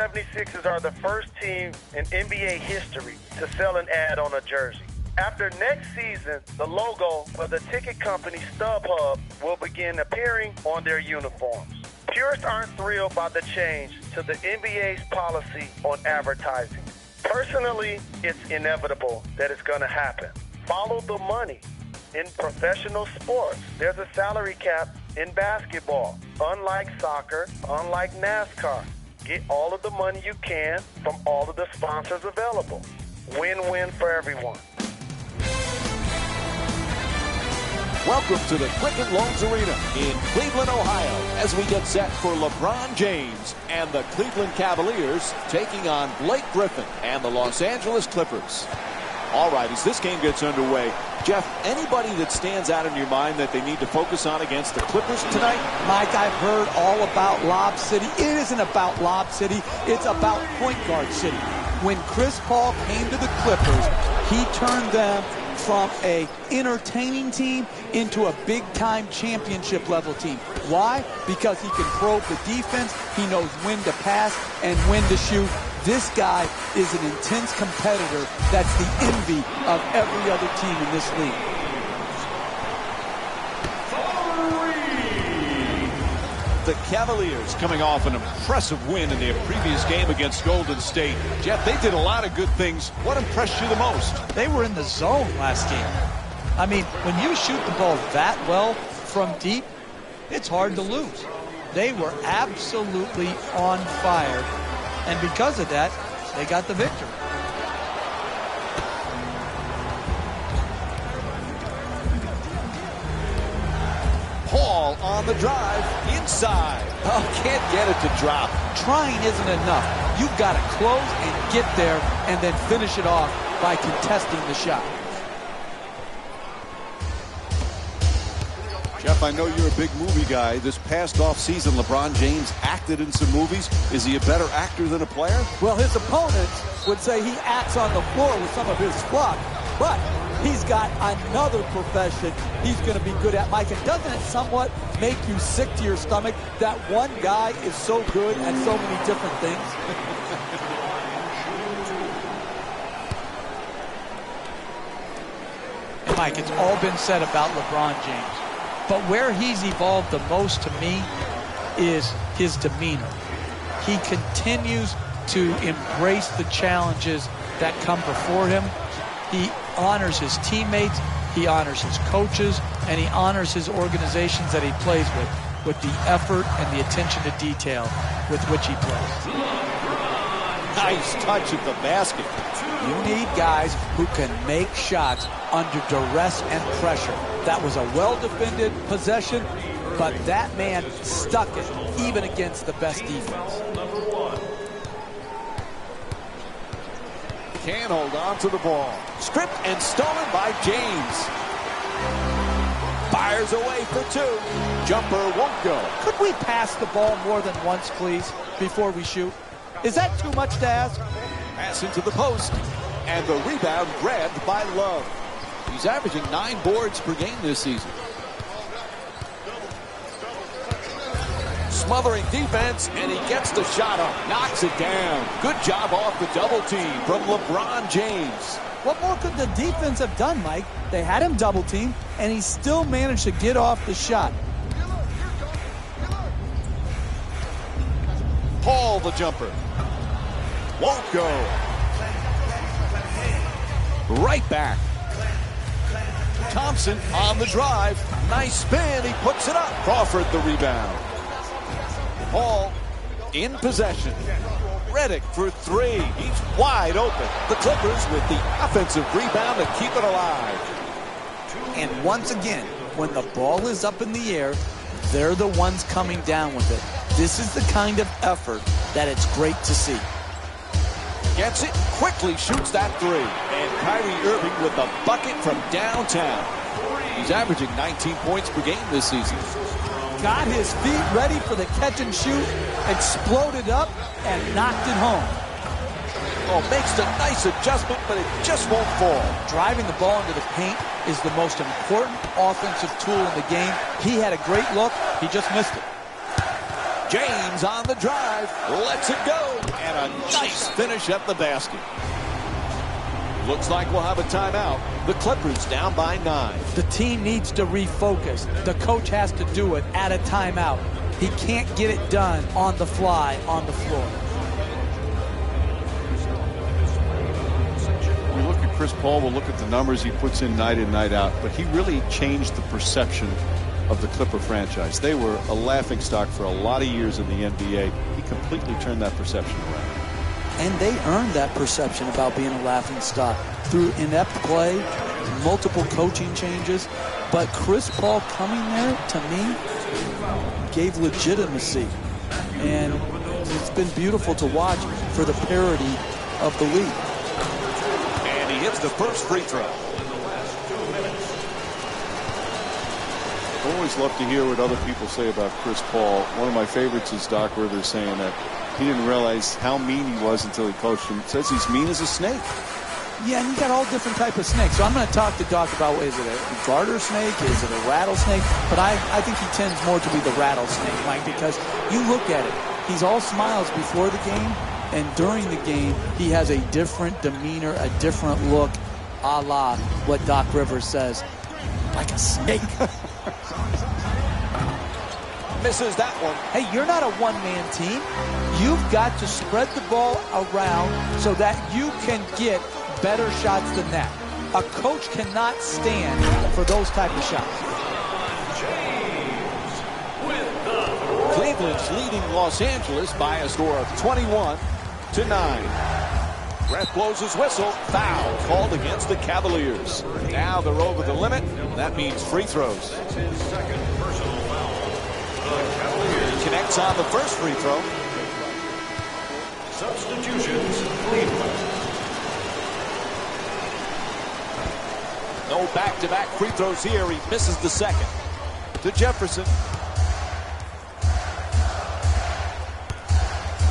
76ers are the first team in NBA history to sell an ad on a jersey. After next season, the logo of the ticket company StubHub will begin appearing on their uniforms. Purists aren't thrilled by the change to the NBA's policy on advertising. Personally, it's inevitable that it's going to happen. Follow the money. In professional sports, there's a salary cap in basketball. Unlike soccer, unlike NASCAR, get all of the money you can from all of the sponsors available. Win-win for everyone. Welcome to the Quicken Loans Arena in Cleveland, Ohio, as we get set for LeBron James and the Cleveland Cavaliers taking on Blake Griffin and the Los Angeles Clippers. All right, as this game gets underway, Jeff, anybody that stands out in your mind that they need to focus on against the Clippers tonight? Mike, I've heard all about Lob City. It isn't about Lob City. It's about Point Guard City. When Chris Paul came to the Clippers, he turned them from a entertaining team into a big-time championship-level team. Why? Because he can probe the defense, he knows when to pass and when to shoot. This guy is an intense competitor that's the envy of every other team in this league. The Cavaliers coming off an impressive win in their previous game against Golden State. Jeff, they did a lot of good things. What impressed you the most? They were in the zone last game. I mean, when you shoot the ball that well from deep, it's hard to lose. They were absolutely on fire, and because of that, they got the victory. Paul on the drive, inside. Oh, can't get it to drop. Trying isn't enough. You've got to close and get there and then finish it off by contesting the shot. Jeff, I know you're a big movie guy. This past offseason, LeBron James acted in some movies. Is he a better actor than a player? Well, his opponents would say he acts on the floor with some of his flock, but he's got another profession he's going to be good at, Mike. And doesn't it somewhat make you sick to your stomach that one guy is so good at so many different things? And Mike, it's all been said about LeBron James, but where he's evolved the most to me is his demeanor. He continues to embrace the challenges that come before him. He honors his teammates, he honors his coaches, and he honors his organizations that he plays with the effort and the attention to detail with which he plays. Nice touch at the basket. You need guys who can make shots under duress and pressure. That was a well-defended possession, but that man stuck it even against the best defense. Can't hold on to the ball. Stripped and stolen by James. Fires away for two. Jumper won't go. Could we pass the ball more than once, please, before we shoot? Is that too much to ask? Pass into the post. And the rebound grabbed by Love. He's averaging 9 boards per game this season. Smothering defense, and he gets the shot up. Knocks it down. Good job off the double team from LeBron James. What more could the defense have done, Mike? They had him double team, and he still managed to get off the shot. Paul the jumper. Won't go. Right back. Thompson on the drive. Nice spin. He puts it up. Crawford the rebound. Paul in possession. Redick for three. He's wide open. The Clippers with the offensive rebound to keep it alive. And once again, when the ball is up in the air, they're the ones coming down with it. This is the kind of effort that it's great to see. Gets it, quickly shoots that three. And Kyrie Irving with the bucket from downtown. He's averaging 19 points per game this season. Got his feet ready for the catch and shoot, exploded up, and knocked it home. Oh, makes a nice adjustment, but it just won't fall. Driving the ball into the paint is the most important offensive tool in the game. He had a great look, he just missed it. James on the drive, lets it go, and And a nice finish at the basket. Looks like we'll have a timeout. The Clippers down by 9. The team needs to refocus. The coach has to do it at a timeout. He can't get it done on the fly, on the floor. We look at Chris Paul, we'll look at the numbers he puts in night out, but he really changed the perception of the Clipper franchise. They were a laughingstock for a lot of years in the NBA. He completely turned that perception around. And they earned that perception about being a laughingstock through inept play, multiple coaching changes. But Chris Paul coming there, to me, gave legitimacy. And it's been beautiful to watch for the parity of the league. And he hits the first free throw. I always love to hear what other people say about Chris Paul. One of my favorites is Doc Rivers saying that he didn't realize how mean he was until he coached him. It says he's mean as a snake. Yeah, and you got all different type of snakes. So I'm going to talk to Doc about, is it a garter snake? Is it a rattlesnake? But I think he tends more to be the rattlesnake, Mike, because you look at it. He's all smiles before the game, and during the game, he has a different demeanor, a different look, a la what Doc Rivers says, like a snake. Misses that one. Hey, you're not a one-man team. You've got to spread the ball around so that you can get better shots than that. A coach cannot stand for those type of shots. Cleveland's leading Los Angeles by a score of 21-9. Ref blows his whistle. Foul called against the Cavaliers. Now they're over the limit. That means free throws. Connects on the first free throw. Substitutions, Cleveland. No back-to-back free throws here. He misses the second. To Jefferson.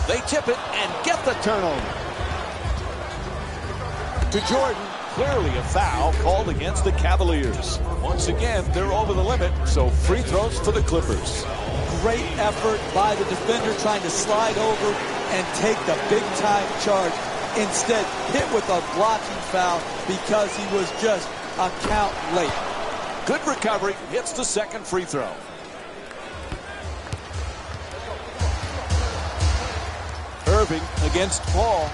They tip it and get the turnover. To Jordan. Clearly a foul called against the Cavaliers. Once again, they're over the limit, so free throws for the Clippers. Great effort by the defender trying to slide over and take the big-time charge. Instead, hit with a blocking foul because he was just a count late. Good recovery, hits the second free throw. Irving against Paul.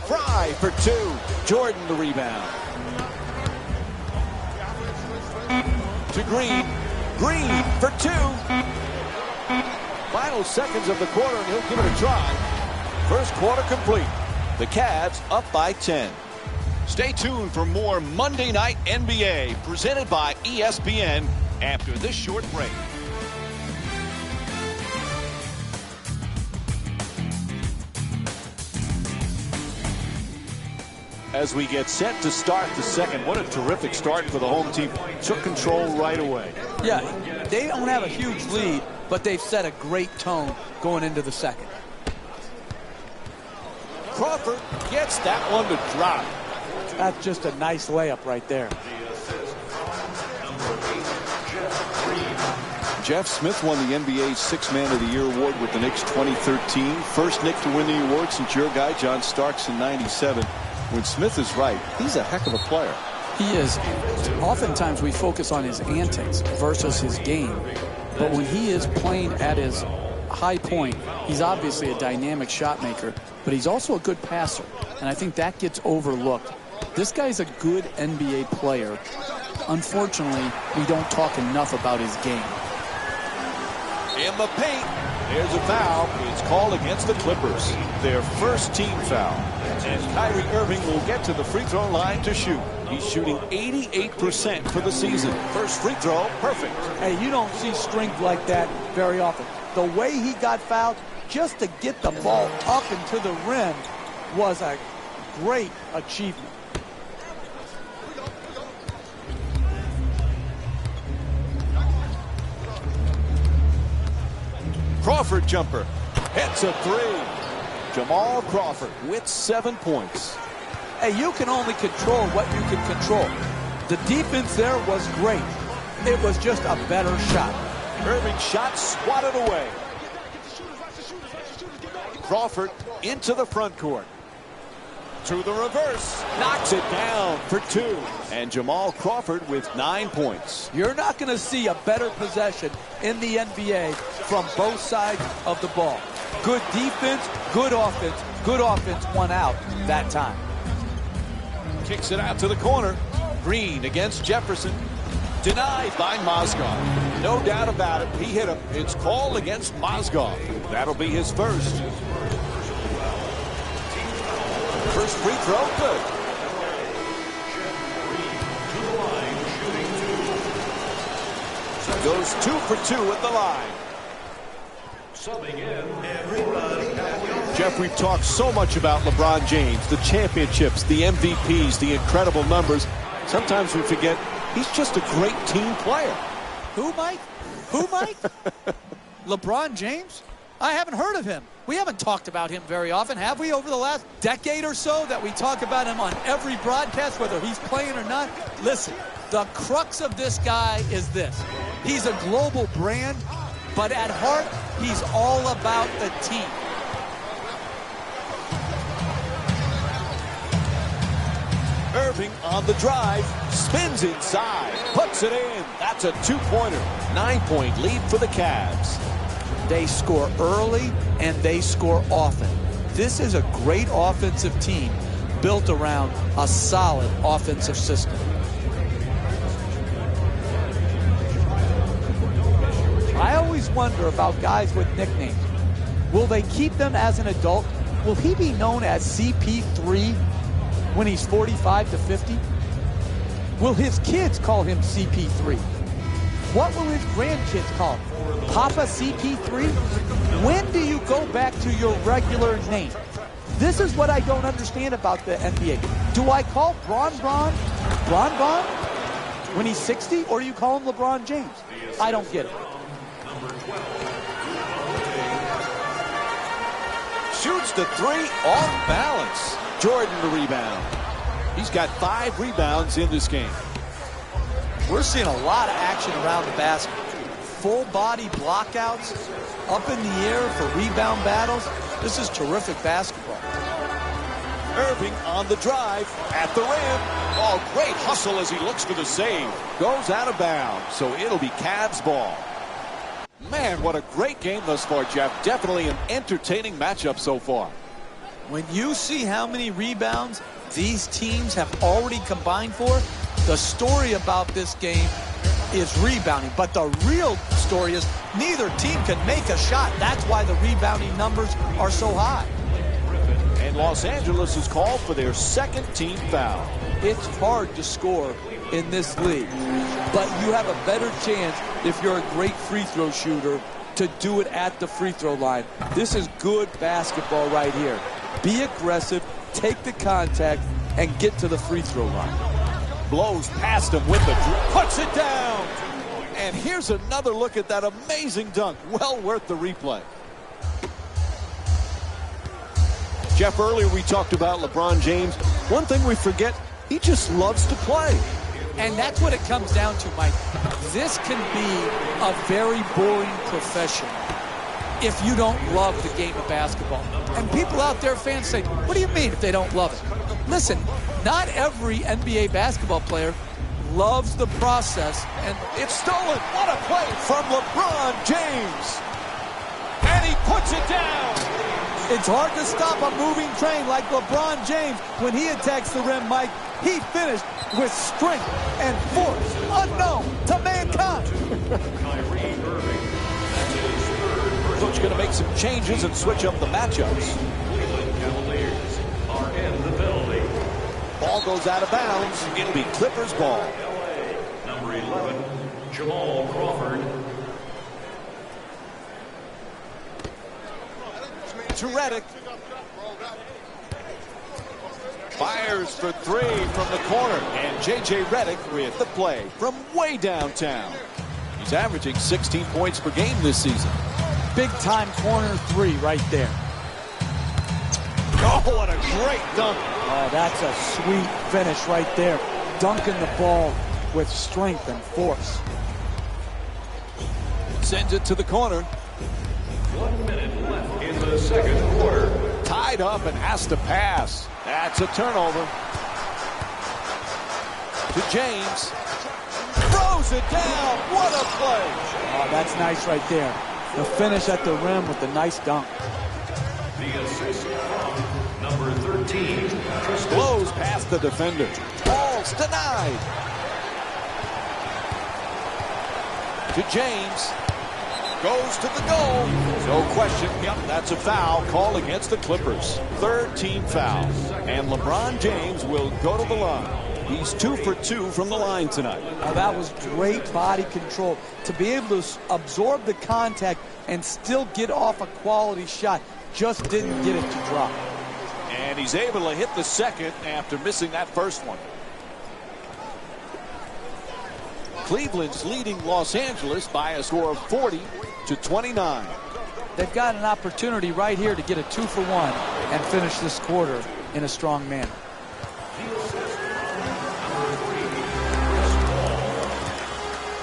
Fry for 2. Jordan the rebound. To Green. Green for 2. Final seconds of the quarter, and he'll give it a try. First quarter complete. The Cavs up by 10. Stay tuned for more Monday Night NBA presented by ESPN after this short break. As we get set to start the second, what a terrific start for the home team. Took control right away. Yeah, they don't have a huge lead, but they've set a great tone going into the second. Crawford gets that one to drop. That's just a nice layup right there. Jeff Smith won the NBA's Sixth Man of the Year award with the Knicks 2013. First Knick to win the award since your guy John Starks in '97. When Smith is right, he's a heck of a player. He is. Oftentimes we focus on his antics versus his game. But when he is playing at his high point, he's obviously a dynamic shot maker, but he's also a good passer. And I think that gets overlooked. This guy's a good NBA player. Unfortunately, we don't talk enough about his game. In the paint, there's a foul. It's called against the Clippers. Their first team foul. And Kyrie Irving will get to the free throw line to shoot. He's shooting 88% for the season. First free throw, perfect. Hey, you don't see strength like that very often. The way he got fouled, just to get the ball up and to the rim, was a great achievement. Crawford jumper. Hits a 3. Jamal Crawford with 7 points. Hey, you can only control what you can control. The defense there was great. It was just a better shot. Irving shot swatted away. Crawford into the front court. To the reverse. Knocks it down for 2. And Jamal Crawford with 9 points. You're not going to see a better possession in the NBA from both sides of the ball. Good defense, good offense. Good offense won out that time. Kicks it out to the corner. Green against Jefferson. Denied by Mozgov. No doubt about it. He hit him. It's called against Mozgov. That'll be his first. First free throw, good. Goes 2 for 2 at the line. Jeff, we've talked so much about LeBron James, the championships, the MVPs, the incredible numbers. Sometimes we forget he's just a great team player. Who, Mike? Who, Mike? LeBron James? I haven't heard of him. We haven't talked about him very often, have we, over the last decade or so, that we talk about him on every broadcast, whether he's playing or not? Listen, the crux of this guy is this. He's a global brand, but at heart, he's all about the team. Irving on the drive, spins inside, puts it in. That's a 2-pointer. 9-point lead for the Cavs. They score early and they score often. This is a great offensive team built around a solid offensive system. I always wonder about guys with nicknames. Will they keep them as an adult? Will he be known as CP3 when he's 45 to 50? Will his kids call him CP3? What will his grandkids call him? Papa CP3? When do you go back to your regular name? This is what I don't understand about the NBA. Do I call Bron when he's 60, or do you call him LeBron James? I don't get it. Shoots the 3 off balance. Jordan the rebound. He's got 5 rebounds in this game. We're seeing a lot of action around the basket. Full body blockouts, up in the air for rebound battles. This is terrific basketball. Irving on the drive at the rim. Oh, great hustle as he looks for the save. Goes out of bounds, so it'll be Cavs ball. Man, what a great game thus far, Jeff. Definitely an entertaining matchup so far. When you see how many rebounds these teams have already combined for, the story about this game is rebounding. But the real story is neither team can make a shot. That's why the rebounding numbers are so high. And Los Angeles is called for their second team foul. It's hard to score in this league, but you have a better chance if you're a great free throw shooter to do it at the free throw line. This is good basketball right here. Be aggressive, take the contact, and get to the free throw line. Blows past him with the puts it down. And here's another look at that amazing dunk. Well worth the replay. Jeff, earlier we talked about LeBron James. One thing we forget, he just loves to play. And that's what it comes down to, Mike. This can be a very boring profession if you don't love the game of basketball. And people out there, fans, say, what do you mean if they don't love it? Listen, not every NBA basketball player loves the process. And it's stolen. What a play from LeBron James. And he puts it down. It's hard to stop a moving train like LeBron James. When he attacks the rim, Mike, he finished with strength and force unknown to mankind. Coach going to make some changes and switch up the matchups. Cleveland Cavaliers are in the building. Ball goes out of bounds. It'll be Clippers ball. Number 11, Jamal Crawford. To Redick. Fires for 3 from the corner. And J.J. Redick with the play from way downtown. He's averaging 16 points per game this season. Big-time corner 3 right there. Oh, what a great dunk. Oh, that's a sweet finish right there. Dunking the ball with strength and force. Sends it to the corner. 1 minute left in the second quarter. Tied up and has to pass. That's a turnover. To James. Throws it down. What a play. Oh, that's nice right there. The finish at the rim with the nice dunk. The assist from number 13. Blows past the defender. Ball's denied. To James. Goes to the goal. No question. Yep, that's a foul call against the Clippers. Third team foul. And LeBron James will go to the line. He's 2 for 2 from the line tonight. Now that was great body control. To be able to absorb the contact and still get off a quality shot. Just didn't get it to drop. And he's able to hit the second after missing that first one. Cleveland's leading Los Angeles by a score of 40-29. They've got an opportunity right here to get a 2 for 1 and finish this quarter in a strong manner.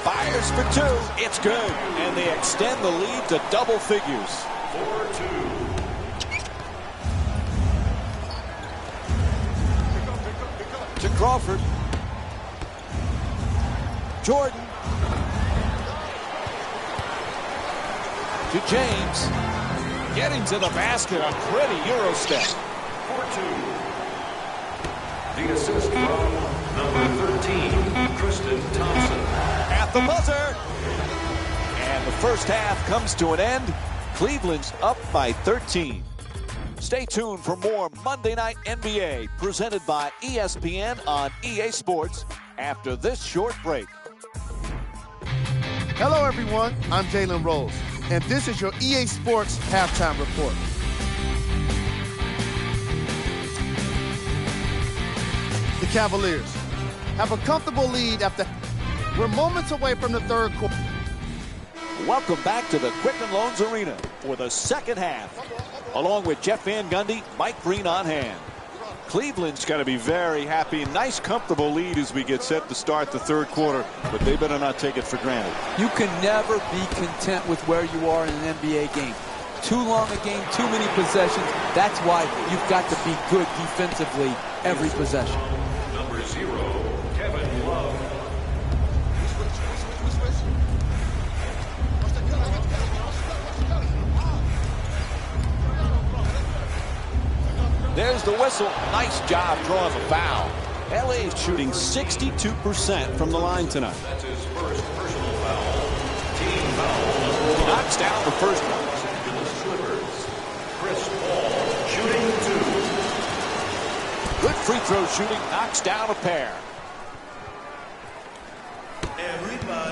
Fires for 2. It's good. And they extend the lead to double figures. 4-2. To Crawford. Jordan. To James. Getting to the basket. A pretty Euro step. 4-2. The assist from number 13, Tristan Thompson. At the buzzer. And the first half comes to an end. Cleveland's up by 13. Stay tuned for more Monday Night NBA presented by ESPN on EA Sports after this short break. Hello, everyone. I'm Jalen Rose, and this is your EA Sports Halftime Report. The Cavaliers have a comfortable lead after we're moments away from the third quarter. Welcome back to the Quicken Loans Arena for the second half. Along with Jeff Van Gundy, Mike Breen on hand. Cleveland's got to be very happy. Nice, comfortable lead as we get set to start the third quarter, but they better not take it for granted. You can never be content with where you are in an NBA game. Too long a game, too many possessions. That's why you've got to be good defensively every possession. Number 0, Kevin Love. There's the whistle. Nice job drawing the foul. LA is shooting 62% from the line tonight. That's his first personal foul. Team foul. Knocks down the first one. Los Angeles Clippers. Chris Paul shooting 2. Good free throw shooting. Knocks down a pair.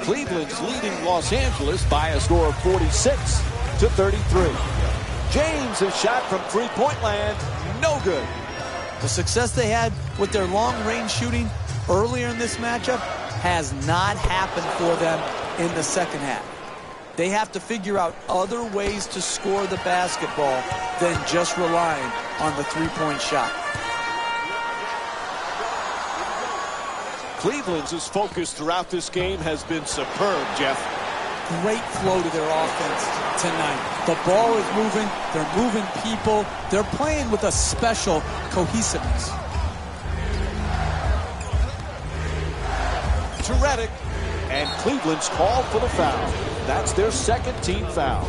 Cleveland's leading Los Angeles by a score of 46-33. James is shot from three-point land. No good. The success they had with their long-range shooting earlier in this matchup has not happened for them in the second half. They have to figure out other ways to score the basketball than just relying on the three-point shot. Cleveland's focus throughout this game has been superb, Jeff. Great flow to their offense tonight. The ball is moving. They're moving people. They're playing with a special cohesiveness. To Redick. And Cleveland's called for the foul. That's their second team foul.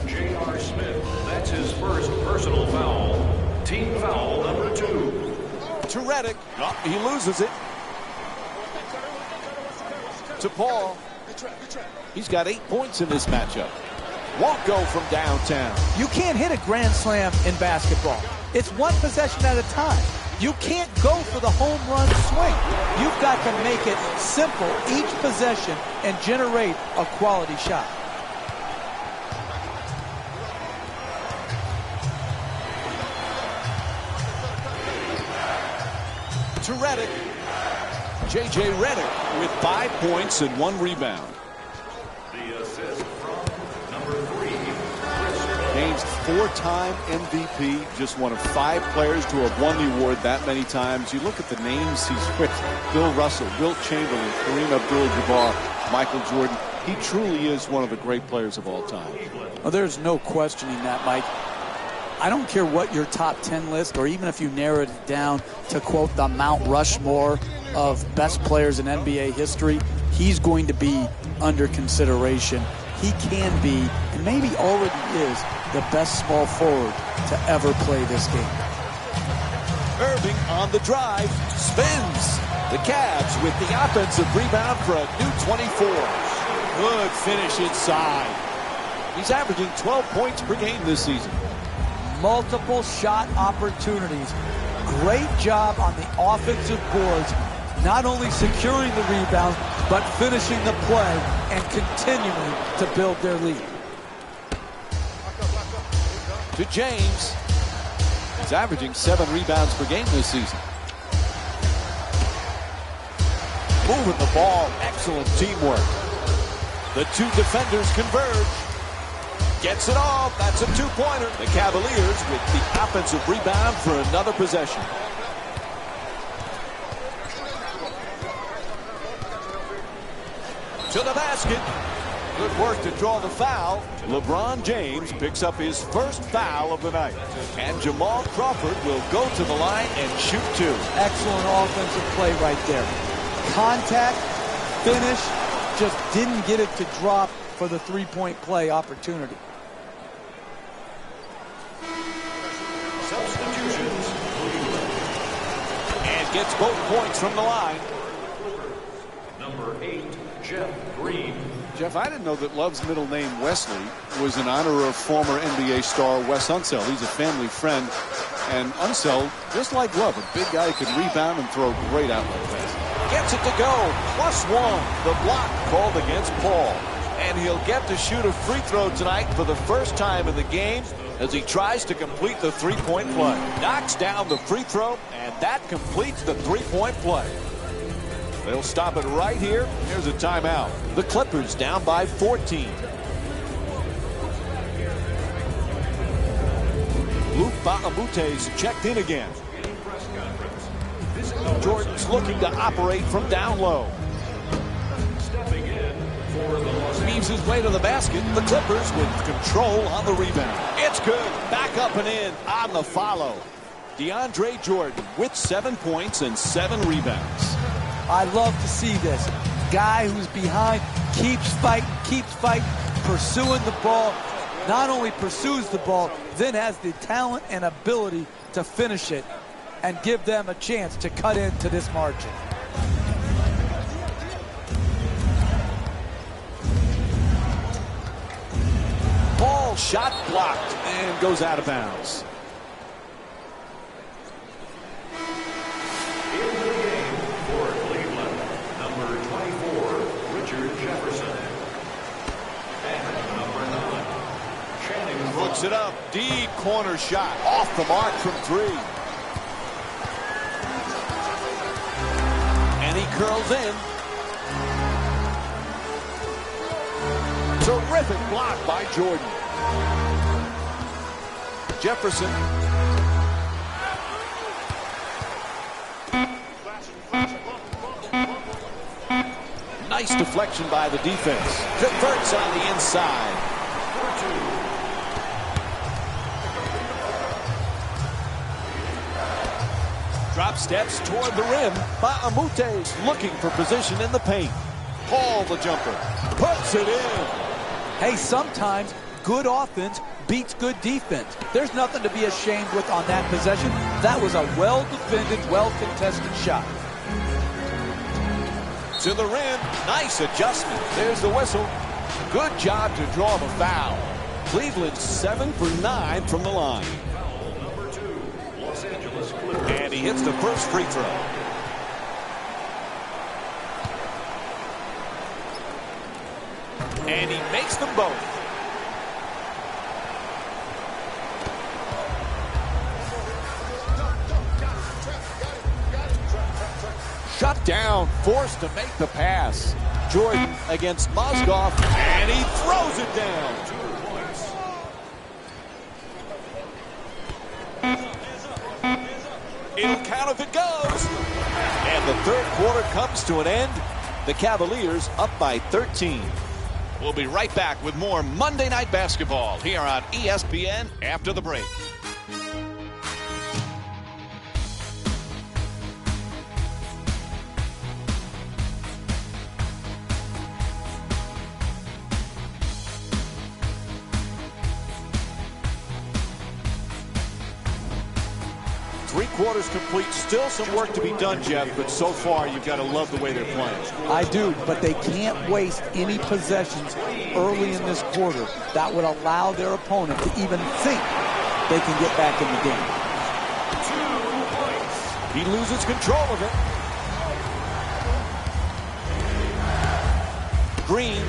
J.R. Smith. That's his first personal foul. Team foul number 2. To Redick. Oh, he loses it. To Paul. He's got 8 points in this matchup. Won't go from downtown. You can't hit a grand slam in basketball. It's one possession at a time. You can't go for the home run swing. You've got to make it simple each possession and generate a quality shot. To Redick. J.J. Redick with 5 points and 1 rebound. The assist from number 3, Chris Paul. James, 4-time MVP, just one of 5 players to have won the award that many times. You look at the names he's with: Bill Russell, Wilt Chamberlain, Kareem Abdul-Jabbar, Michael Jordan. He truly is one of the great players of all time. Well, there's no questioning that, Mike. I don't care what your top 10 list, or even if you narrowed it down to, quote, the Mount Rushmore of best players in NBA history, he's going to be under consideration. He can be, and maybe already is, the best small forward to ever play this game. Irving on the drive, spins. The Cavs with the offensive rebound for a new 24. Good finish inside. He's averaging 12 points per game this season. Multiple shot opportunities. Great job on the offensive boards, not only securing the rebound, but finishing the play and continuing to build their lead. To James. He's averaging 7 rebounds per game this season. Moving the ball, excellent teamwork. The two defenders converge. Gets it off, that's a two-pointer. The Cavaliers with the offensive rebound for another possession. To the basket. Good work to draw the foul. LeBron James picks up his first foul of the night. And Jamal Crawford will go to the line and shoot 2. Excellent offensive play right there. Contact, finish, just didn't get it to drop for the three-point play opportunity. Substitutions. And gets both points from the line. Number 8, Jeff Green. Jeff, I didn't know that Love's middle name, Wesley, was in honor of former NBA star Wes Unseld. He's a family friend. And Unseld, just like Love, a big guy who can rebound and throw great outlet passes. Gets it to go. +1. The block called against Paul. And he'll get to shoot a free throw tonight for the first time in the game as he tries to complete the three-point play. Knocks down the free throw, and that completes the three-point play. They'll stop it right here. Here's a timeout. The Clippers down by 14. Luke Baamute's checked in again. Jordan's looking to operate from down low. Stepping in for the Los Weaves his way to the basket. The Clippers with control on the rebound. It's good. Back up and in on the follow. DeAndre Jordan with 7 points and 7 rebounds. I love to see this. Guy who's behind, keeps fighting, pursuing the ball. Not only pursues the ball, then has the talent and ability to finish it and give them a chance to cut into this margin. Ball shot blocked and goes out of bounds. Hooks it up, deep corner shot, off the mark from 3. And he curls in. Terrific block by Jordan. Jefferson. Nice deflection by the defense. Converts on the inside. Drop steps toward the rim. Baamute's looking for position in the paint. Paul the jumper. Puts it in. Hey, sometimes good offense beats good defense. There's nothing to be ashamed with on that possession. That was a well-defended, well-contested shot. To the rim. Nice adjustment. There's the whistle. Good job to draw the foul. Cleveland 7 for 9 from the line. And he hits the first free throw. And he makes them both. Shut down, forced to make the pass. Jordan against Mozgov, and he throws it down. It'll count if it goes. And the third quarter comes to an end. The Cavaliers up by 13. We'll be right back with more Monday Night Basketball here on ESPN after the break. quarters complete. Still some work to be done, Jeff, but so far you've got to love the way they're playing. I do, but they can't waste any possessions early in this quarter that would allow their opponent to even think they can get back in the game. He loses control of it. Green.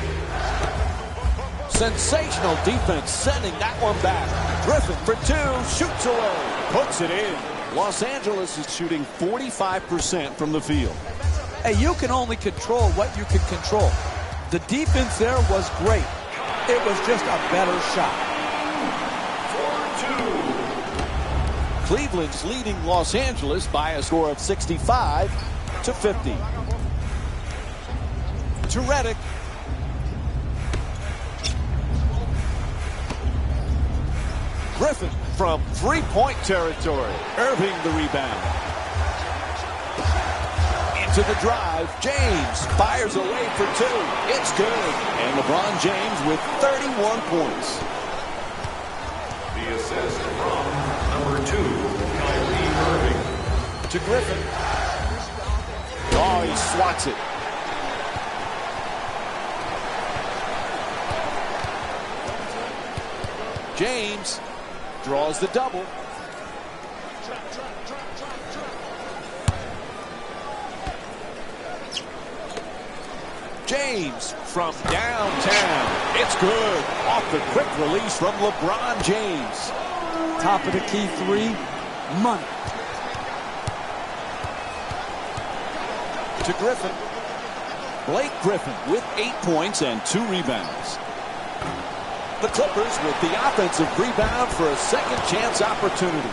Sensational defense, sending that one back. Griffin for two, shoots away, puts it in. Los Angeles is shooting 45% from the field. Hey, you can only control what you can control. The defense there was great. It was just a better shot. 4-2. Cleveland's leading Los Angeles by a score of 65-50. To Redick. Griffin from three-point territory. Irving the rebound. Into the drive. James fires away for two. It's good. And LeBron James with 31 points. The assist from number 2, Kyrie Irving. To Griffin. Oh, he swats it. James draws the double. James from downtown. It's good. Off the quick release from LeBron James. Top of the key three, money. To Griffin. Blake Griffin with 8 points and 2 rebounds. The Clippers with the offensive rebound for a second chance opportunity.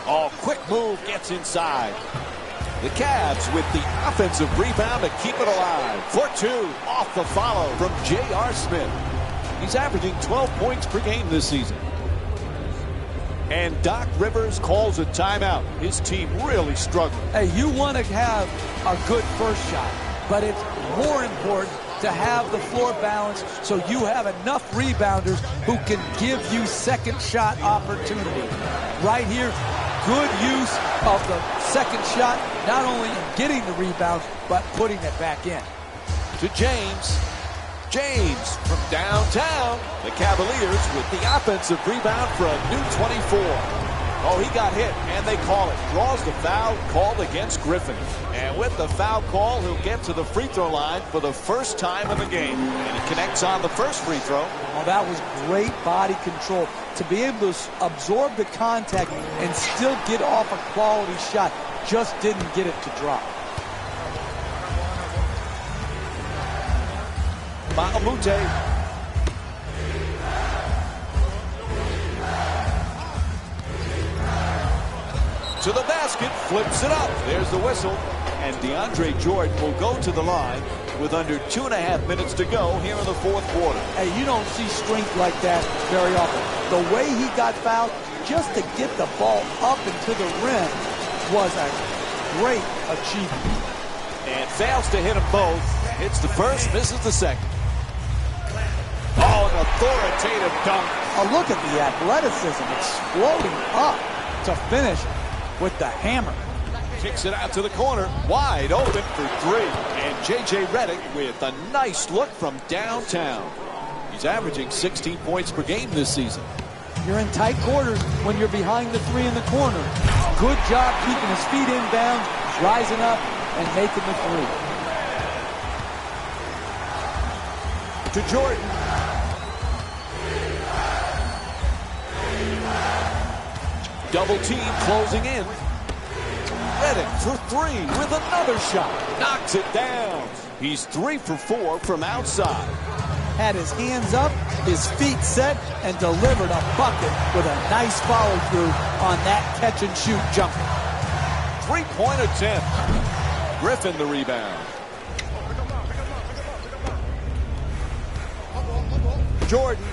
Oh, quick move gets inside. The Cavs with the offensive rebound to keep it alive. For two, off the follow from J.R. Smith. He's averaging 12 points per game this season. And Doc Rivers calls a timeout. His team really struggling. Hey, you want to have a good first shot, but it's more important to have the floor balance so you have enough rebounders who can give you second shot opportunity. Right here, good use of the second shot, not only in getting the rebound, but putting it back in. To James. James from downtown. The Cavaliers with the offensive rebound for a new 24. Oh, he got hit, and they call it. Draws the foul called against Griffin. And with the foul call, he'll get to the free throw line for the first time in the game. And he connects on the first free throw. Oh, that was great body control. To be able to absorb the contact and still get off a quality shot. Just didn't get it to drop. Maamute. To the basket, flips it up. There's the whistle. And DeAndre Jordan will go to the line with under 2.5 minutes to go here in the fourth quarter. Hey, you don't see strength like that very often. The way he got fouled, just to get the ball up into the rim was a great achievement. And fails to hit them both. Hits the first, misses the second. Oh, an authoritative dunk. Oh, look at the athleticism exploding up to finish with the hammer. Kicks it out to the corner. Wide open for three. And J.J. Redick with a nice look from downtown. He's averaging 16 points per game this season. You're in tight quarters when you're behind the three in the corner. Good job keeping his feet inbound, rising up, and making the three. To Jordan. Double team closing in. Redick for three with another shot. Knocks it down. He's 3 for 4 from outside. Had his hands up, his feet set, and delivered a bucket with a nice follow-through on that catch-and-shoot jumper. Three-point attempt. Griffin the rebound. Jordan.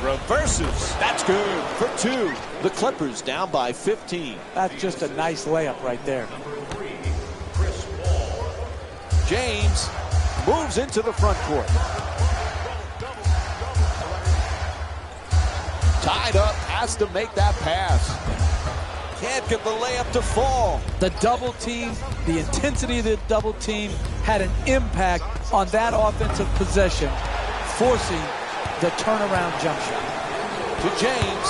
Reverses. That's good for two. The Clippers down by 15. That's just a nice layup right there. James moves into the front court. Tied up, has to make that pass. Can't get the layup to fall. The double team, the intensity of the double team had an impact on that offensive possession, forcing the turnaround jump shot. To James.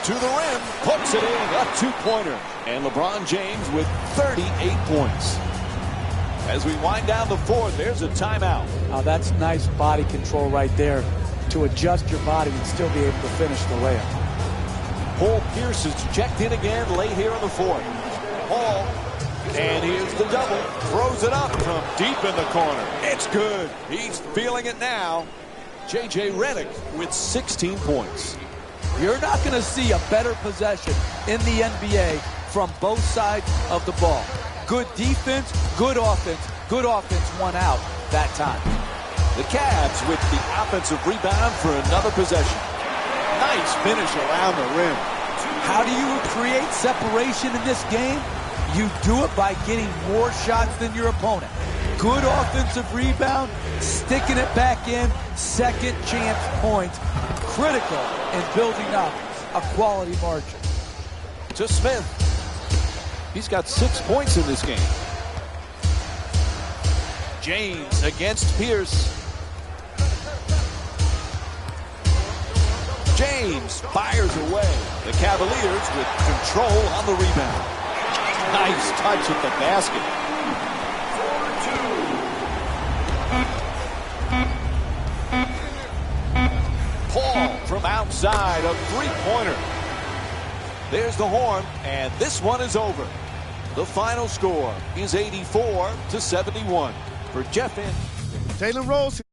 To the rim, puts it in, a two-pointer. And LeBron James with 38 points. As we wind down the fourth, there's a timeout. Now that's nice body control right there to adjust your body and still be able to finish the layup. Paul Pierce is checked in again late here in the fourth. Paul, and here's the double. Throws it up from deep in the corner. It's good. He's feeling it now. J.J. Redick with 16 points. You're not going to see a better possession in the NBA from both sides of the ball. Good defense, good offense. Good offense won out that time. The Cavs with the offensive rebound for another possession. Nice finish around the rim. How do you create separation in this game? You do it by getting more shots than your opponent. Good offensive rebound, sticking it back in, second chance points. Critical in building up a quality margin. To Smith. He's got 6 points in this game. James against Pierce. James fires away. The Cavaliers with control on the rebound. Nice touch at the basket. Paul from outside, a three-pointer. There's the horn, and this one is over. The final score is 84-71. For Jeff in. Jalen Rose.